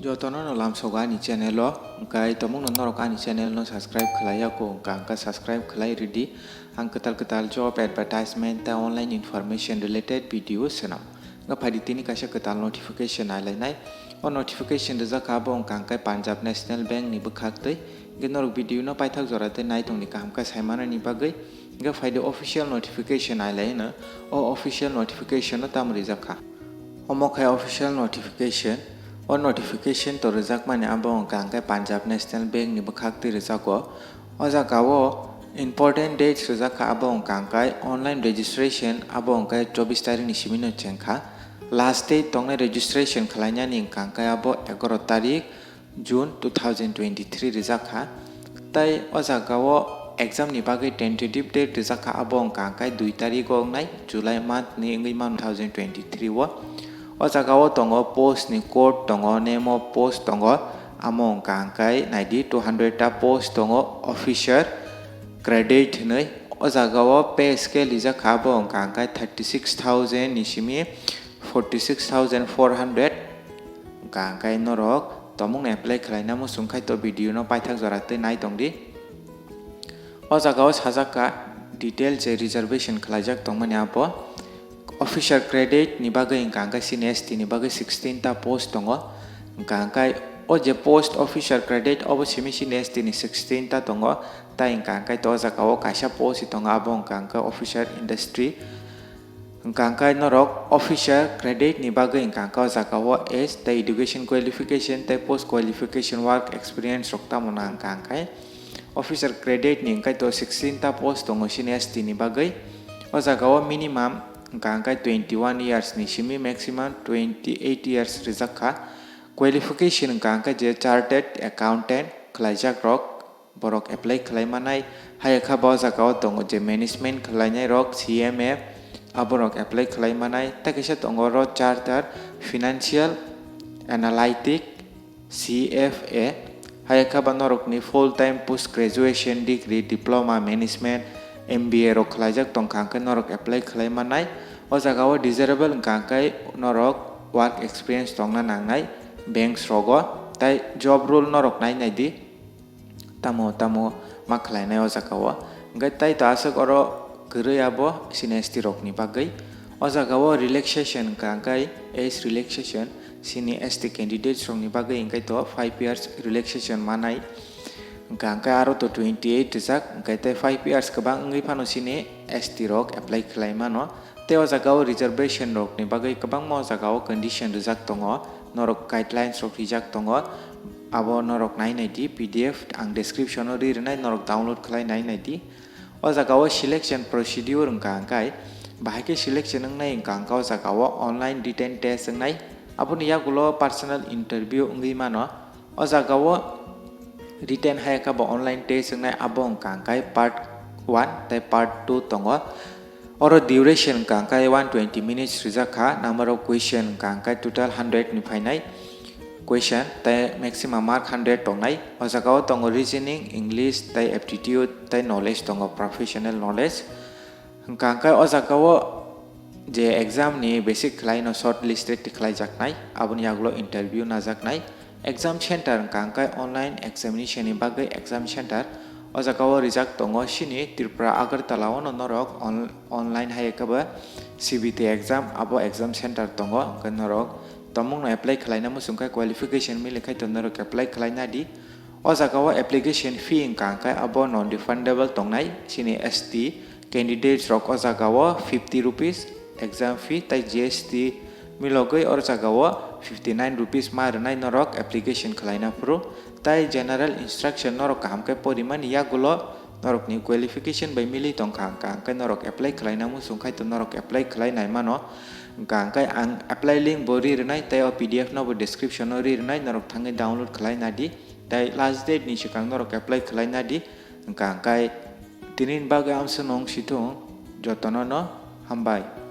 Jotono no lamsoga ani channel lo kai tomong no norok ani channel no subscribe khlaya ko ka subscribe khlai ready ang ketal job advertisement ta online information related video senam nga phadi tini kasha ketal notification alai nai o notification de jaka bong kai Punjab National Bank ni bukhak tei ge norok video no paithak jorate nai tongni kam ka saimana ni bagai ga phai official notification alai na o official notification no tamri jaka omokai official notification o notification to rijak mane abong kai Punjab National Bank ni bukhak ti rijako o jagao important dates rijaka abong kai online registration abong kai 24 tarik ni simino chengkha last date tongne registration khlaina ni kai abo 11 tarik June 2023 rijaka tai o jagao exam ni bagai tentative date rijaka abong kai 2 tarik nai July month ni ngai 2023 wo o jagao tongo post ni code tongo name of post tongo among kai naidi 200 ta post tongo officer credit nei o jagao pay scale ija khabo kai 36,000 nisimi 46,400 kai norok tomong apply khlaina mo sungkhai to video no paithak jorate nai tongdi o jagao sajaka detail je reservation khlaijak tongmani apo officer credit ni bagai kai CNST ni bagai 16 ta post tongo kai o je post officer credit obo simi CNST ni 16 ta tongo ta kai to jagao kaisa post tongo abong kai officer industry kai norok officer credit ni bagai kai jagao age ta education qualification ta post qualification work experience rokta mona kai officer credit ni kai to 16 ta post tongo CNST ni bagai o jagao minimum kai 21 years ni simi maximum 28 years rizakha qualification kai je chartered accountant khlaijak rok borok apply khlaimanai hayakha ba jagao tongo je management khlainai rok CMA aborok apply khlaimanai takisa tongo ro chartered financial analytic CFA hayakha ba norok ni full time post graduation degree diploma management MBA rok khlaijak tongkhang kai norok apply khlaimanai o jagao desirable kai norok work experience tongna nangnai banks rogo tai job role norok nai di tamo ma khlainai o jagao ngai tai ta asak oro gurui abo CNST rok ni bagai o jagao relaxation kai age relaxation CNST candidates rok ni bagai ngai to 5 years relaxation manai kai aro to 28 jak kai tai 5 years kabang ngai phano sini ST rok apply khlaimano teo jagao reservation rok ni bagai kabang mo jagao condition rijak tongo norok guidelines rok rijak tongo abo norok nai di PDF ang description o rirnai norok download khlai nai di o jagao selection procedure kai bahake selection ngai o jagao online written test ngai aboni yagulo personal interview ngai mano o jagao written hayaka ba online test ngai abong kai part 1 tai part 2 tongo oro duration kai 120 minutes rijaka number of question kai total 100 ni phainai question tai maximum mark 100 tongnai o jagao tongo reasoning English tai aptitude tai knowledge tongo professional knowledge kai o jagao je exam ni basic khlaino short listed khlai jaknai aboni yagulo interview najaknai exam center kai online examination ni bagai exam center o jagao rijak tongo sini Tripura Agartala no norok online hayaka ba CBT exam abo exam center tongo norok tomong no apply khlaina mo sungkai qualification mi lekhai to norok apply khlaina di o jagao application fee kai abo non refundable tongnai sini ST candidates rok o jagao 50 rupees exam fee tai GST milogoi or jagao 59 rupees marnai norok application khlaina pro tai general instruction norok hamkai poriman yagulo norok ni qualification by mili tongkhang kai norok apply khlaina mu sungkhai to norok apply khlainai mano kai ang apply link bori rnai tai o PDF no bo description no rirnai norok thangai download khlaina di tai last date ni sikang norok apply khlaina di kai tinin bagai amsa nong situng jotono no hambai